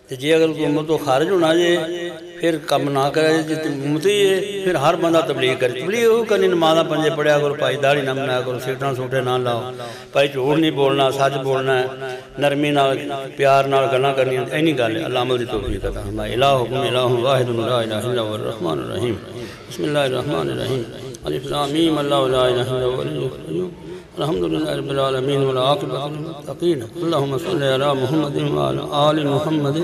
جی اگر امت تو خارج ہونا جائے پھر کم نہ کرے جی امت ہی ہے پھر ہر بندہ تبلیغ کرے تبلیغ وہ کرنی نمازاں پنجے پڑھیا کرو پائی داڑھی نہ بنایا کرو سیٹاں سوٹے نہ لاؤ پائی جھوٹ نہیں بولنا سچ بولنا ہے نرمی نال پیار نال گلاں کرنی اینی گل ہے اللہ عمل دی توفیق عطا فرمائے الہکم الہ واحد لا الہ الا هو الرحمن الرحیم بسم اللہ الرحمن الرحیم الف لام میم اللہ لا الہ الا هو الحی القیوم الحمد للہ رب العالمین والعاقبۃ للمتقین اللہم صل علی محمد وعلی آل محمد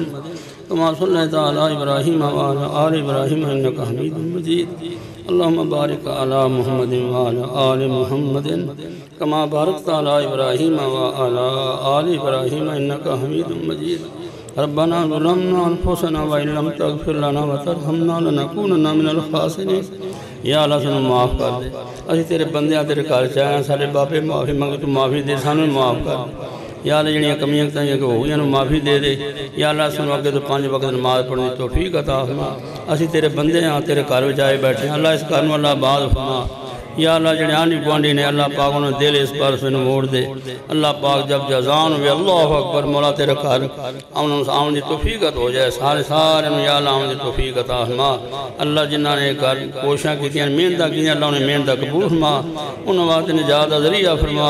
كما صليت على إبراهيم وعلى آل إبراهيم إنك حميد مجيد اللهم بارك على محمد وعلى آل محمد كما باركت على إبراهيم وعلى آل إبراهيم إنك حميد مجيد ربنا ظلمنا أنفسنا وإن لم تغفر لنا وترحمنا لنكونن من الخاسرين یا اللہ سانو معاف کر دے اسی تیرے بندیاں تیرے گھر چ آئے سارے بابے معافی منگے تو معافی دے سانو معاف کر دے یا اللہ جڑیاں کمیاں کتائیاں کہ ہو گئی معافی دے دے یا اللہ سانو اگے تو 5 وقت نماز پڑھنے کی توفیق عطا فرما اسی تیرے بندے ہاں تیرے گھر وچ آئے بیٹھے ہیں اللہ اس گھر نوں اللہ آباد فرما یا اللہ جڑے آنڈی گوانڈی نے اللہ پاک انہوں دل اس پر سے موڑ دے اللہ پاک جب جزان ہوئے اللہ اکبر مولا تیرے گھر آمن دی توفیقت ہو جائے سارے یا اللہ آمن دی توفیقت فرما اللہ جنہاں نے گھر کوششاں کیتیاں محنتاں کیتیاں اللہ نے محنتاں قبول فرما انہوں واسطے نجات دا ذریعہ فرما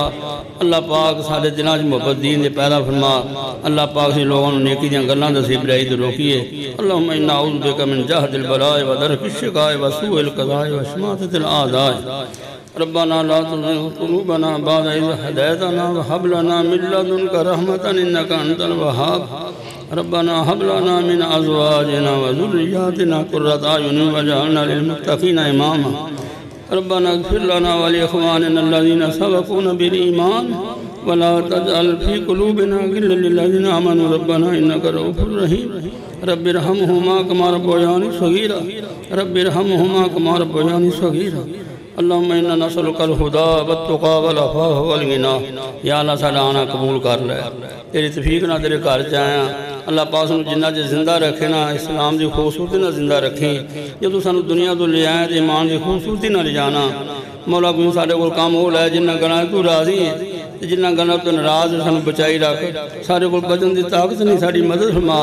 اللہ پاک سارے دلاں وچ محبت دین دے پیدا فرما اللہ پاک سے لوگوں نے نیکی دیاں گلاں دے برائی تو روکیے اللہم انا اعوذ بک من جہد البلاء ودرک الشقاء وسوء القضاء وشماتۃ الاعداء ربنا لا تزغ قلوبنا بعد إذ هديتنا وهب لنا من لدنك رحمة إنك أنت الوهاب ربنا هب لنا من أزواجنا وذرياتنا قرة أعين واجعلنا للمتقين إماما ربنا اغفر لنا ولإخواننا الذين سبقونا بالإيمان ولا تجعل في قلوبنا غلا للذين آمنوا ربنا إنك رؤوف رحيم رب ارحمهما كما ربياني صغيرا رب ارحمهما كما ربياني صغيرا اللہم انا نسألک الہدا والتقا والعفاف والغنی یا اللہ ساڈا آنا قبول کر لے تیری توفیق نہ تیرے گھر چ آیا اللہ پاک نوں جنہ چ زندہ رکھے نا اسلام دی خوبصورتی نہ زندہ رکھیں جدوں سانوں دنیا تو لے آئے تے ایمان دی خوبصورتی نہ لے جانا مولا کوئی ساڈے کول کام ہو لے جنہ گناہ تو راضی ہے جنہ گناہ تو ناراض سانوں بچائی رکھ سارے کول بچن دی طاقت نہیں ساڈی مدد فرما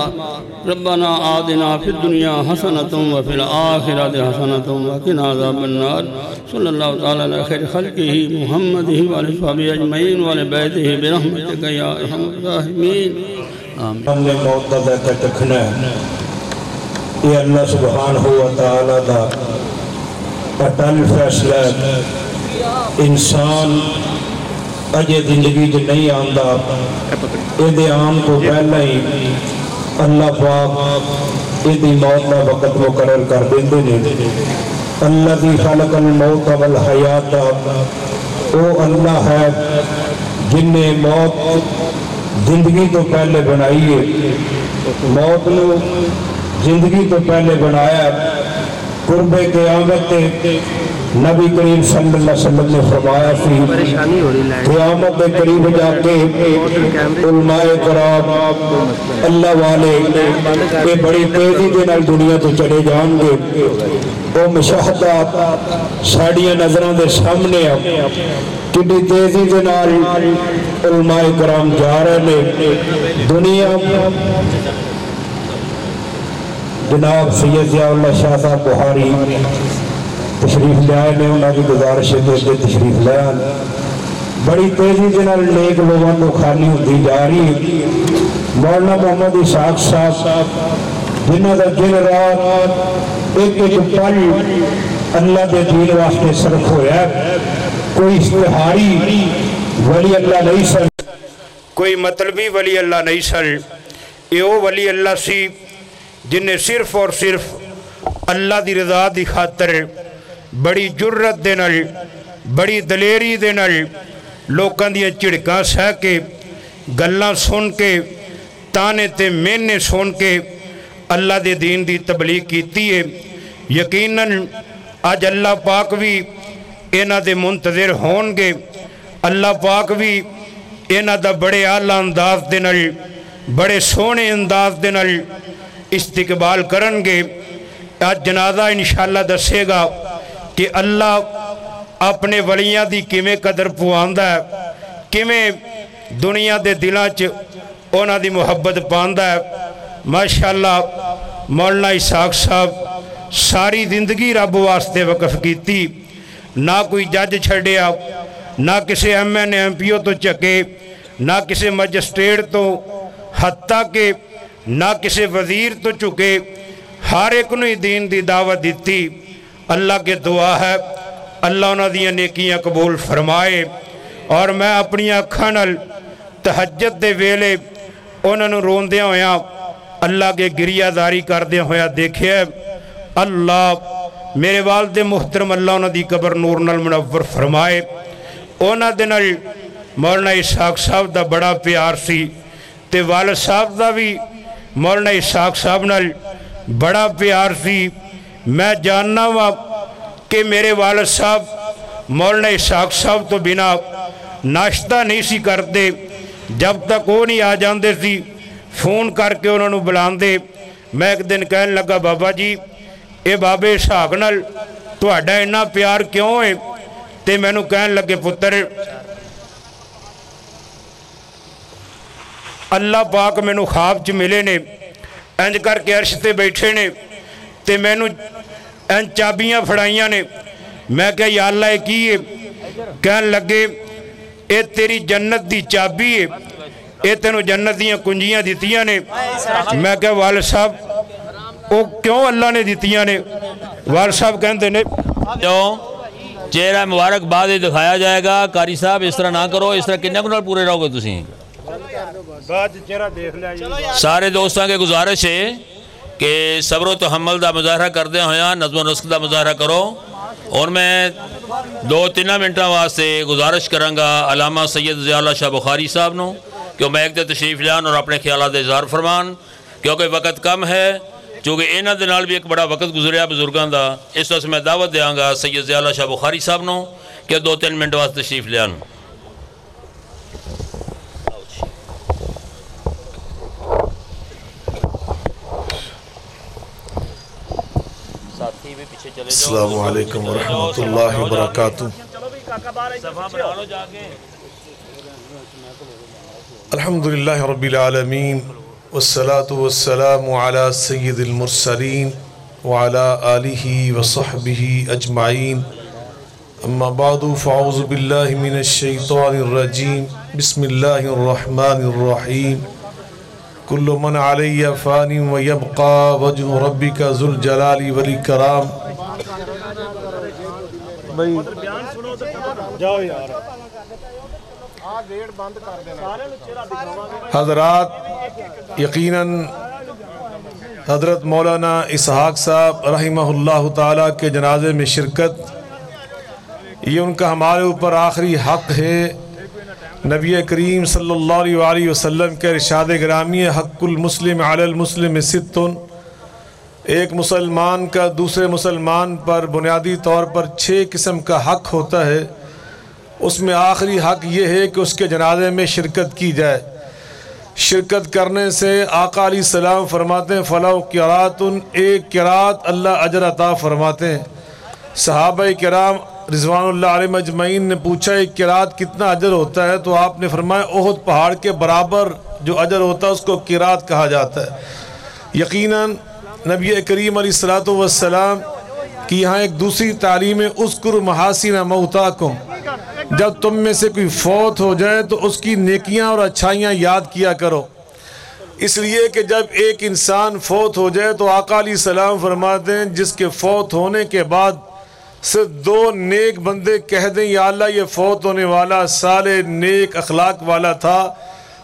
ربنا آتنا فی الدنیا حسنۃ وفی الآخرۃ حسنۃ وقنا عذاب النار صلی اللہ تعالی علی خیر خلقہ محمد وعلی صحابہ اجمعین وعلی بیتہ برحمتک یا ارحم الراحمین آمین ہم نے موت دا تکنا ہے یہ اللہ سبحانہ و تعالی دا اٹل فیصلہ ہے انسان اجے زندگی جو نہیں آندا یہ آن کو پہلے ہی اللہ پاک یہ موت دا وقت مقرر کر دیندے نے الذی خلق الموت والحیات او اللہ ہے جن نے موت زندگی تو پہلے بنائی ہے موت نو زندگی تو پہلے بنایا قرب قیامت نبی کریم صلی اللہ علیہ وسلم نے فرمایا سی قیامت کے قریب جا کے علماء کرام اللہ والے یہ بڑی تیزی کے نال دنیا تو چلے جان گے وہ مشاہدات ساڑیاں نظروں دے سامنے کتنی تیزی کے نال علماء کرام جا رہے ہیں دنیا جناب سید ضیاء اللہ شاہ صاحب بخاری تشریف لے آئے میں انہوں کی گزارش ہے کہ تشریف لے آئے بڑی تیزی جنہاں نیک لوگوں کو خالی ہوتی جا رہی ہے مولانا محمد اسحاق صاحب جنہاں دا دن رات ایک پل اللہ دے دین واسطے صرف ہویا ہے کوئی اشتہاری ولی اللہ نہیں سن کوئی مطلبی ولی اللہ نہیں سن یہ وہ ولی اللہ سی جن نے صرف اور صرف اللہ دی رضا دی خاطر بڑی جرت دے نال بڑی دلیری دے نال لوکاں دی چڑکاں سہ کے گلاں سن کے تانے تے مینے سن کے اللہ دے دین دی تبلیغ کیتی ہے یقیناً آج اللہ پاک بھی انہاں دے منتظر ہون گے اللہ پاک بھی انہاں دا بڑے اعلیٰ انداز دے نال بڑے سونے انداز دے نال استقبال کرن گے آج جنازہ انشاءاللہ دسے گا کہ اللہ اپنے ولیاں دی کیویں قدر پواندہ ہے کیویں دنیا دے دلاں چ انہاں دی محبت پاندا ہے۔ ماشاءاللہ مولانا اسحاق صاحب ساری زندگی رب واسطے وقف کیتی، نہ کوئی جج چھڑیا، نہ کسی ایم این ایم پی او تو چکے، نہ کسی مجسٹریٹ تو، حتیٰ کہ نہ کسی وزیر تو چکے، ہر ایک نے دین دی دعوت دیتی۔ اللہ کے دعا ہے اللہ انہاں دیاں نیکیاں قبول فرمائے، اور میں اپنی اکھاں نال تہجد دے ویلے انہاں نوں روندیاں ہویاں اللہ کے گریہ داری کردیاں ہویا دیکھے۔ اللہ میرے والد محترم اللہ انہاں دی قبر نور نال منور فرمائے۔ انہاں دے نال مولانا اسحاق صاحب دا بڑا پیار سی، تے والد صاحب دا بھی مولانا اسحاق صاحب نال بڑا پیار سی۔ میں جاننا وا کہ میرے والد صاحب مولانا اسحاق صاحب تو بنا ناشتہ نہیں سی کرتے، جب تک وہ نہیں آ جاندے سی فون کر کے انہوں نے بلاندے۔ میں ایک دن کہنے لگا بابا جی اے بابے اسحاق نال تہاڈا اتنا پیار کیوں ہے؟ تے مینوں کہنے لگے پتر اللہ پاک مینوں خواب چ ملے نے، انج کر کے عرش تے بیٹھے نے، تے مینوں ان چابیاں پھڑائیاں نے۔ میں کہا یا اللہ یہ کی ہے؟ کہنے لگے اے تیری جنت دی چابی ہے، اے تینوں جنت دیاں کنجیاں دیتیاں نے۔ میں کہا والد صاحب او کیوں اللہ نے دیتیاں نے؟ والد صاحب کہندے نے چہرہ مبارک بعد ہی دکھایا جائے گا۔ قاری صاحب اس طرح نہ کرو، اس طرح کنے کو نال پورے رہو گے تسی۔ سارے دوستاں کے گزارش ہے کہ صبر و تحمل دا مظاہرہ کردے ہویا نظم و نسق دا مظاہرہ کرو، اور میں 2-3 منٹاں واسطے گزارش کرانگا علامہ سید ضیاء اللہ شاہ بخاری صاحب نو کہ وہ میک دے تشریف لان اور اپنے خیالات دے اظہار فرمان، کیونکہ وقت کم ہے، چونکہ انہاں دے نال بھی ایک بڑا وقت گزریا بزرگاں دا۔ اس وقت میں دعوت دیاں گا سید ضیاء اللہ شاہ بخاری صاحب نو کہ 2-3 منٹ واسطے تشریف لان۔ السلام علیکم ورحمۃ اللہ وبرکاتہ۔ الحمدللہ رب العالمین والصلاة والسلام علی سید المرسلین وعلی آلہ وصحبہ اجمعین، اما بعد فاعوذ باللہ من الشیطان الرجیم، بسم اللہ الرحمن الرحیم، کل من علی فان ویبقى وجہ ربک ذو الجلال والاکرام۔ حضرات، یقیناً حضرت مولانا اسحاق صاحب رحمہ اللہ تعالیٰ کے جنازے میں شرکت یہ ان کا ہمارے اوپر آخری حق ہے۔ نبی کریم صلی اللہ علیہ وسلم کے ارشاد گرامی ہے حق المسلم علی المسلم ستن، ایک مسلمان کا دوسرے مسلمان پر بنیادی طور پر 6 قسم کا حق ہوتا ہے، اس میں آخری حق یہ ہے کہ اس کے جنازے میں شرکت کی جائے۔ شرکت کرنے سے آقا علیہ السلام فرماتے ہیں فلاح قراتن، ایک قرات اللہ اجر عطا فرماتے ہیں۔ صحابہ کرام رضوان اللہ علیہ مجمعین نے پوچھا ایک قرات کتنا اجر ہوتا ہے؟ تو آپ نے فرمایا احد پہاڑ کے برابر جو اجر ہوتا ہے اس کو قرات کہا جاتا ہے۔ یقیناً نبی کریم علیہ السلام کی یہاں ایک دوسری تعلیم ہے اذکر محاسن موتاکم، جب تم میں سے کوئی فوت ہو جائے تو اس کی نیکیاں اور اچھائیاں یاد کیا کرو۔ اس لیے کہ جب ایک انسان فوت ہو جائے تو آقا علیہ السلام فرماتے ہیں جس کے فوت ہونے کے بعد صرف 2 نیک بندے کہہ دیں یا اللہ یہ فوت ہونے والا صالح نیک اخلاق والا تھا،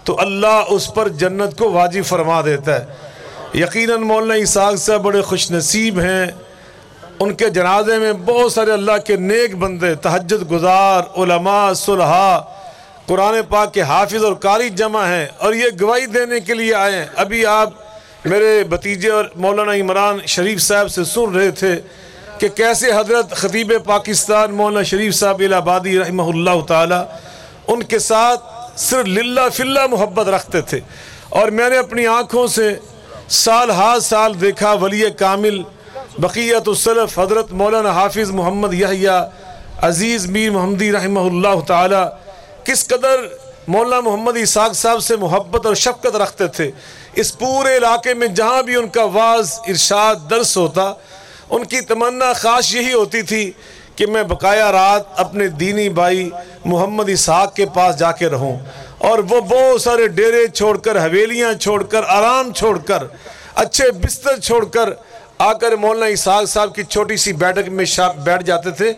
تو اللہ اس پر جنت کو واجب فرما دیتا ہے۔ یقیناً مولانا اسحاق صاحب بڑے خوش نصیب ہیں، ان کے جنازے میں بہت سارے اللہ کے نیک بندے، تہجد گزار، علماء، صلحاء، قرآن پاک کے حافظ اور قاری جمع ہیں، اور یہ گواہی دینے کے لیے آئے ہیں۔ ابھی آپ میرے بھتیجے اور مولانا عمران شریف صاحب سے سن رہے تھے کہ کیسے حضرت خطیب پاکستان مولانا شریف صاحب الہ آبادی رحمہ اللہ تعالی ان کے ساتھ صرف للہ فی اللہ محبت رکھتے تھے، اور میں نے اپنی آنکھوں سے سال ہا سال دیکھا ولی کامل بقیت السلف حضرت مولانا حافظ محمد یحییٰ عزیز میر محمدی رحمہ اللہ تعالی کس قدر مولانا محمد اسحاق صاحب سے محبت اور شفقت رکھتے تھے۔ اس پورے علاقے میں جہاں بھی ان کا واعظ، ارشاد، درس ہوتا، ان کی تمنا خواہش یہی ہوتی تھی کہ میں بقایا رات اپنے دینی بھائی محمد اسحاق کے پاس جا کے رہوں، اور وہ بہت سارے ڈیرے چھوڑ کر، حویلیاں چھوڑ کر، آرام چھوڑ کر، اچھے بستر چھوڑ کر آ کر مولانا اسحاق صاحب کی چھوٹی سی بیٹھک میں بیٹھ جاتے تھے،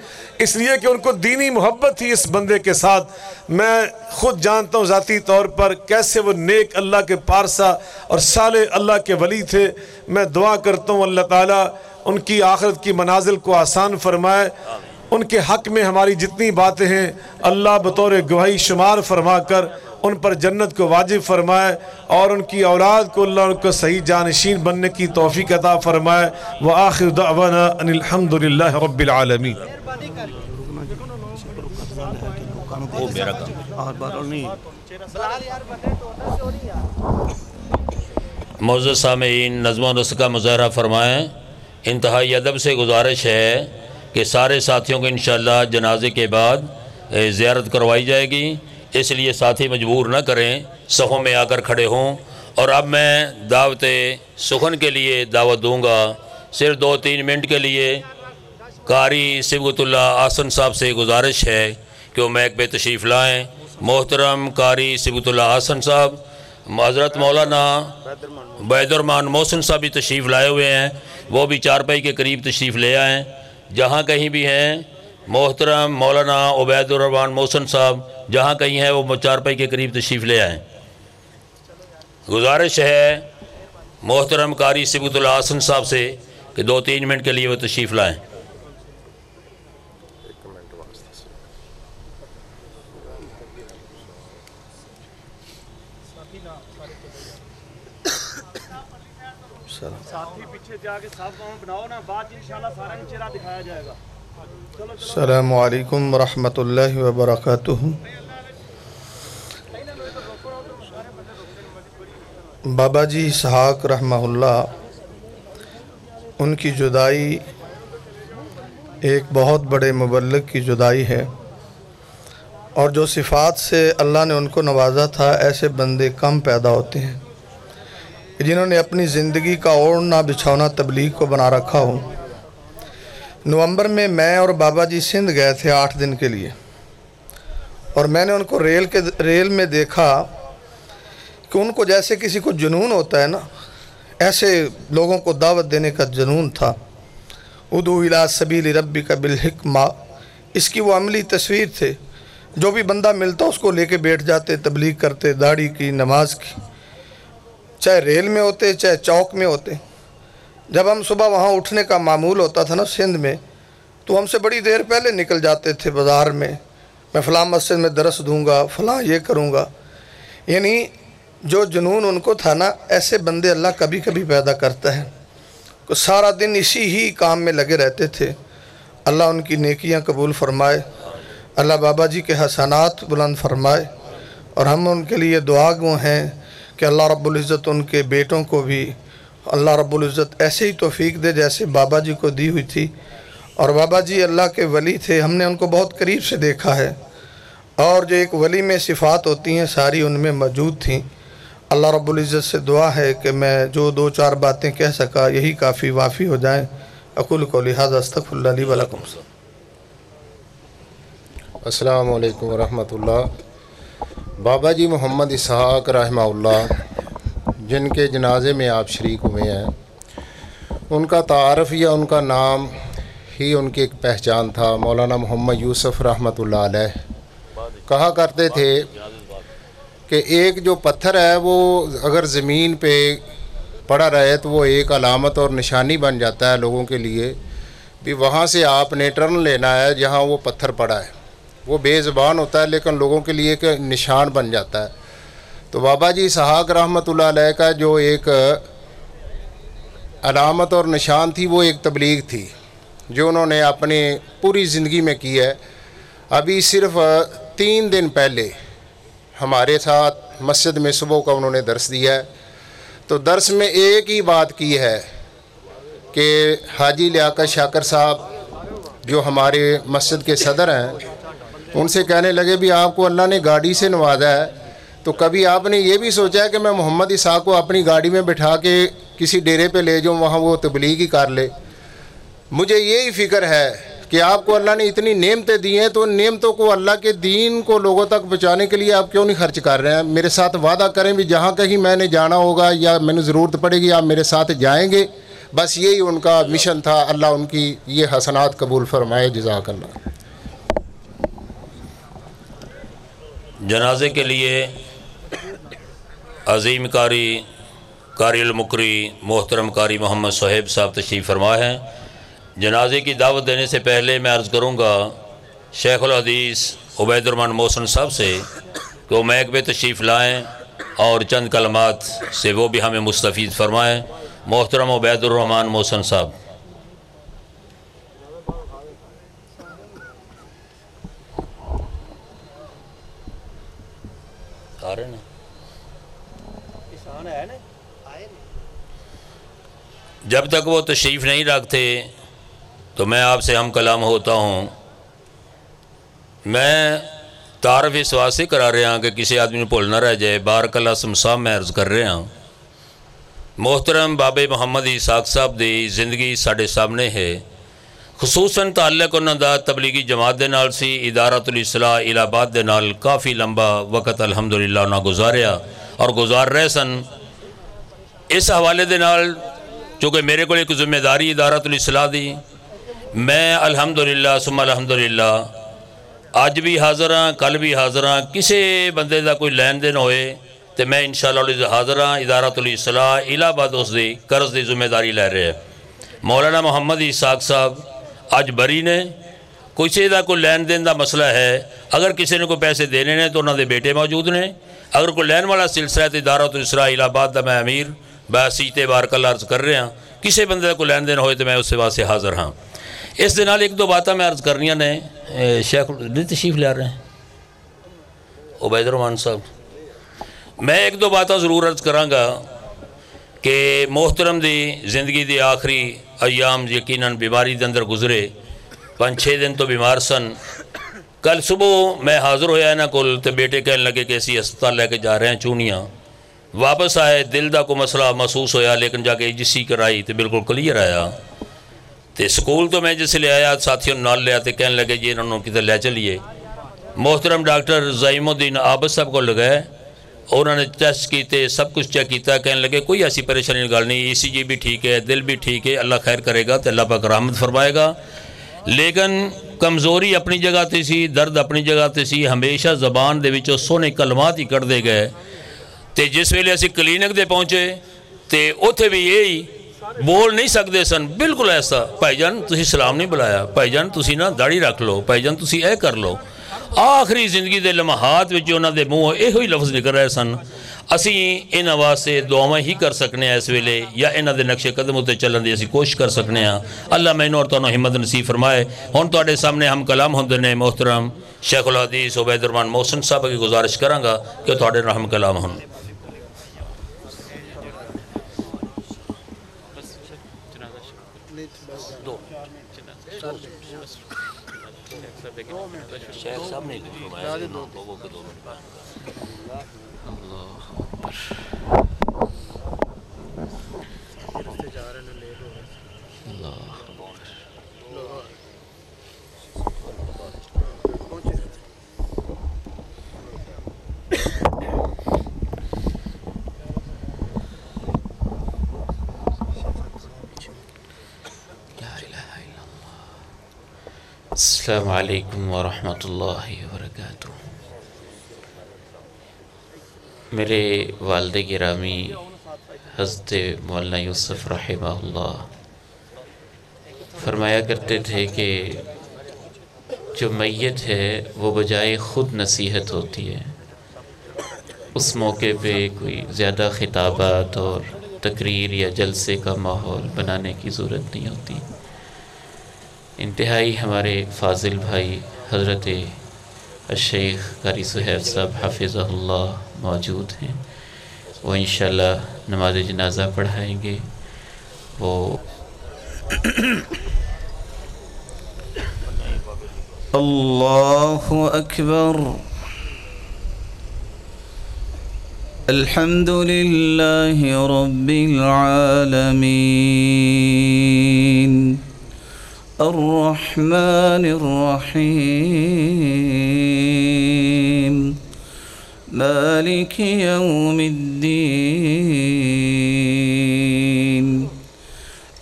اس لیے کہ ان کو دینی محبت تھی اس بندے کے ساتھ۔ میں خود جانتا ہوں ذاتی طور پر کیسے وہ نیک اللہ کے پارسا اور صالح اللہ کے ولی تھے۔ میں دعا کرتا ہوں اللہ تعالیٰ ان کی آخرت کی منازل کو آسان فرمائے، ان کے حق میں ہماری جتنی باتیں ہیں اللہ بطور گواہی شمار فرما کر ان پر جنت کو واجب فرمائے، اور ان کی اولاد کو اللہ ان کو صحیح جانشین بننے کی توفیق عطا فرمائے۔ وآخر دعوانا ان الحمدللہ رب العالمین۔ معزز سامعین، نظم و نسق کا مظاہرہ فرمائیں۔ انتہائی ادب سے گزارش ہے کہ سارے ساتھیوں کو انشاءاللہ جنازے کے بعد زیارت کروائی جائے گی، اس لیے ساتھی مجبور نہ کریں، صفوں میں آ کر کھڑے ہوں۔ اور اب میں دعوت سخن کے لیے دعوت دوں گا، صرف 2-3 منٹ کے لیے قاری صبغت اللہ آسن صاحب سے گزارش ہے کہ وہ میک پہ تشریف لائیں۔ محترم قاری صبغت اللہ آسن صاحب، حضرت مولانا عبید الرحمن محسن صاحب بھی تشریف لائے ہوئے ہیں، وہ بھی چارپائی کے قریب تشریف لے آئیں۔ جہاں کہیں بھی ہیں محترم مولانا عبید الرحمن محسن صاحب جہاں کہیں ہیں وہ چارپائی کے قریب تشریف لے آئیں۔ گزارش ہے محترم قاری صبغت اللہ حسن صاحب سے کہ 2-3 منٹ کے لیے وہ تشریف لائیں۔ السلام علیکم ورحمۃ اللہ وبرکاتہ۔ بابا جی اسحاق رحمہ اللہ، ان کی جدائی ایک بہت بڑے مبلغ کی جدائی ہے، اور جو صفات سے اللہ نے ان کو نوازا تھا، ایسے بندے کم پیدا ہوتے ہیں جنہوں نے اپنی زندگی کا اوڑھنا بچھونا تبلیغ کو بنا رکھا ہو۔ نومبر میں اور بابا جی سندھ گئے تھے 8 دن کے لیے، اور میں نے ان کو ریل میں دیکھا کہ ان کو جیسے کسی کو جنون ہوتا ہے نا، ایسے لوگوں کو دعوت دینے کا جنون تھا۔ ادعو الی سبیل ربک بالحکمہ، اس کی وہ عملی تصویر تھے۔ جو بھی بندہ ملتا اس کو لے کے بیٹھ جاتے، تبلیغ کرتے، داڑھی کی، نماز کی، چاہے ریل میں ہوتے چاہے چوک میں ہوتے۔ جب ہم صبح وہاں اٹھنے کا معمول ہوتا تھا نا سندھ میں، تو ہم سے بڑی دیر پہلے نکل جاتے تھے بازار میں فلاں مسجد میں درس دوں گا، فلاں یہ کروں گا۔ یعنی جو جنون ان کو تھا نا، ایسے بندے اللہ کبھی کبھی پیدا کرتا ہے۔ تو سارا دن اسی ہی کام میں لگے رہتے تھے۔ اللہ ان کی نیکیاں قبول فرمائے، اللہ بابا جی کے حسنات بلند فرمائے، اور ہم ان کے لیے دعا گو ہیں کہ اللہ رب العزت ان کے بیٹوں کو بھی اللہ رب العزت ایسے ہی توفیق دے جیسے بابا جی کو دی ہوئی تھی۔ اور بابا جی اللہ کے ولی تھے، ہم نے ان کو بہت قریب سے دیکھا ہے، اور جو ایک ولی میں صفات ہوتی ہیں ساری ان میں موجود تھیں۔ اللہ رب العزت سے دعا ہے کہ میں جو 2-4 باتیں کہہ سکا یہی کافی وافی ہو جائیں۔ اقول قولی ھذا استغفر اللہ لی ولکم۔ السلام علیکم ورحمۃ اللہ۔ بابا جی محمد اسحاق رحمہ اللہ، جن کے جنازے میں آپ شریک ہوئے ہیں، ان کا تعارف یا ان کا نام ہی ان کی ایک پہچان تھا۔ مولانا محمد یوسف رحمۃ اللہ علیہ کہا کرتے تھے کہ ایک جو پتھر ہے وہ اگر زمین پہ پڑا رہے تو وہ ایک علامت اور نشانی بن جاتا ہے لوگوں کے لیے، بھی وہاں سے آپ نے ٹرن لینا ہے جہاں وہ پتھر پڑا ہے۔ وہ بے زبان ہوتا ہے لیکن لوگوں کے لیے ایک نشان بن جاتا ہے۔ تو بابا جی اسحاق رحمۃ اللہ علیہ کا جو ایک علامت اور نشان تھی وہ ایک تبلیغ تھی، جو انہوں نے اپنی پوری زندگی میں کی ہے۔ ابھی صرف 3 دن پہلے ہمارے ساتھ مسجد میں صبح کا انہوں نے درس دیا ہے، تو درس میں ایک ہی بات کی ہے کہ حاجی لیاقت شاکر صاحب جو ہمارے مسجد کے صدر ہیں، ان سے کہنے لگے بھی آپ کو اللہ نے گاڑی سے نوازا ہے تو کبھی آپ نے یہ بھی سوچا ہے کہ میں محمد اسحاق کو اپنی گاڑی میں بٹھا کے کسی ڈیرے پہ لے جاؤں وہاں وہ تبلیغ ہی کر لے؟ مجھے یہی فکر ہے کہ آپ کو اللہ نے اتنی نعمتیں دی ہیں تو ان نعمتوں کو اللہ کے دین کو لوگوں تک پہنچانے کے لیے آپ کیوں نہیں خرچ کر رہے ہیں؟ میرے ساتھ وعدہ کریں بھی جہاں کہیں میں نے جانا ہوگا یا میں نے ضرورت پڑے گی آپ میرے ساتھ جائیں گے. بس یہی ان کا مشن تھا. اللہ ان کی یہ حسنات قبول فرمائے. جزاک اللہ. جنازے کے لیے عظیم قاری المکری محترم قاری محمد صہیب صاحب تشریف فرما ہیں. جنازے کی دعوت دینے سے پہلے میں عرض کروں گا شیخ الحدیث عبید الرحمن محسن صاحب سے کہ وہ میک پہ تشریف لائیں اور چند کلمات سے وہ بھی ہمیں مستفید فرمائیں. محترم عبید الرحمن محسن صاحب. جب تک وہ تشریف نہیں رکھتے تو میں آپ سے ہم کلام ہوتا ہوں. میں تعارف اس واسطے کرا رہا ہوں کہ کسی آدمی نے بھول نہ رہ جائے. بارک اللہ صاحب میں عرض کر رہا ہوں محترم بابے محمد اسحاق صاحب دی زندگی ساڑھے سامنے ہے. خصوصاً تعلق انہوں دا تبلیغی جماعت دے نال سی. ادارت الاصلاح الہ آباد دے نال کافی لمبا وقت الحمدللہ انہوں گزاریا اور گزار رہے سن. اس حوالے دے نال چونکہ میرے کو ایک ذمہ داری ادارت الاصلاح دی، میں الحمدللہ ثم الحمدللہ اج بھی حاضر ہاں، کل بھی حاضر ہاں. کسی بندے دا کوئی لین دین ہوئے تو میں انشاءاللہ حاضر ہاں. ادارت الاصلاح الہ آباد اس دی قرض دی ذمہ داری لے رہے ہیں. مولانا محمد اسحاق صاحب اج بری نے. کسی دا کوئی لین دین دا مسئلہ ہے، اگر کسی نے کوئی پیسے دینے نے تو انہوں دے بیٹے موجود نے. اگر کوئی لین والا سلسلہ ہے تو ادارت الاصلاح الہ آباد دا میں امیر بحثیت بارک اللہ عرض کر رہے ہیں. کسی بندے دا کوئی لین دین ہوئے تو میں اس سے واسطے حاضر ہاں. اس دے نال ایک دو باتیں میں عرض کرنیاں نے. شیخ تشریف لے رہے ہیں عبید الرحمن صاحب. میں ایک دو باتیں ضرور عرض کراں گا کہ محترم دی زندگی دی آخری ایام یقیناً بیماری دے اندر گزرے. 5-6 دن تو بیمار سن. کل صبح میں حاضر ہویا ہے نا کل تو بیٹے کہنے لگے کہ اسی ہسپتال لے کے جا رہے ہیں چونیاں. واپس آئے دل دا کو مسئلہ محسوس ہویا لیکن جا کے جسی کرائی تو بالکل کلیئر آیا. تو سکول تو میں جس لے آیا ساتھیوں نال لیا تو کہنے لگے جی انہوں نے کدھر لے چلیے. محترم ڈاکٹر زعیم الدین عابد صاحب کو لگائے، انہوں نے ٹیسٹ کیتے سب کچھ چیک کیتا. کہنے لگے کوئی ایسی پریشانی گل نہیں، ای سی جی بھی ٹھیک ہے، دل بھی ٹھیک ہے، اللہ خیر کرے گا تو اللہ پاک رحمت فرمائے گا. لیکن کمزوری اپنی جگہ تے سی، درد اپنی جگہ تے سی. ہمیشہ زبان دے وچوں سونے کلمات ہی کٹ دے گئے. تے جس ویلے اسی کلینک دے پہنچے تے اوتھے بھی یہی بول نہیں سکتے سن. بالکل ایسا بھائی جان تسی سلام نہیں بلایا، بھائی جان تسی نا داڑھی رکھ لو، بھائی جان تسی اے کر لو. آخری زندگی دے لمحات وچ انہاں دے منہ یہ ہی لفظ نکل رہے سن. اسی انہاں واسطے دعاواں ہی کر سکنے ہیں اس ویلے، یا انہاں دے نقشے قدم تے چلن دی اسی کوشش کر سکنے ہیں. اللہ مینوں اور تانوں ہمت نصیب فرمائے. ہن تواڈے سامنے ہم کلام ہوندے نے. محترم شیخ الحدیث عبید الرحمن محسن صاحب کی گزارش کراں گا کہ تواڈے نال ہم کلام ہون. شیخ صاحب نے فرمایا لوگوں کے 2 منٹ بعد. السلام علیکم ورحمۃ اللہ وبرکاتہ. میرے والد گرامی حضرت مولانا یوسف رحمہ اللہ فرمایا کرتے تھے کہ جو میت ہے وہ بجائے خود نصیحت ہوتی ہے. اس موقع پہ کوئی زیادہ خطابات اور تقریر یا جلسے کا ماحول بنانے کی ضرورت نہیں ہوتی. انتہائی ہمارے فاضل بھائی حضرت الشیخ قاری صہیب صاحب حافظہ اللہ موجود ہیں. وہ انشاءاللہ نماز جنازہ پڑھائیں گے. وہ الله أكبر. الحمد لله رب العالمين الرحمن الرحيم مالك يوم الدين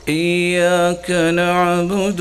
إياك نعبد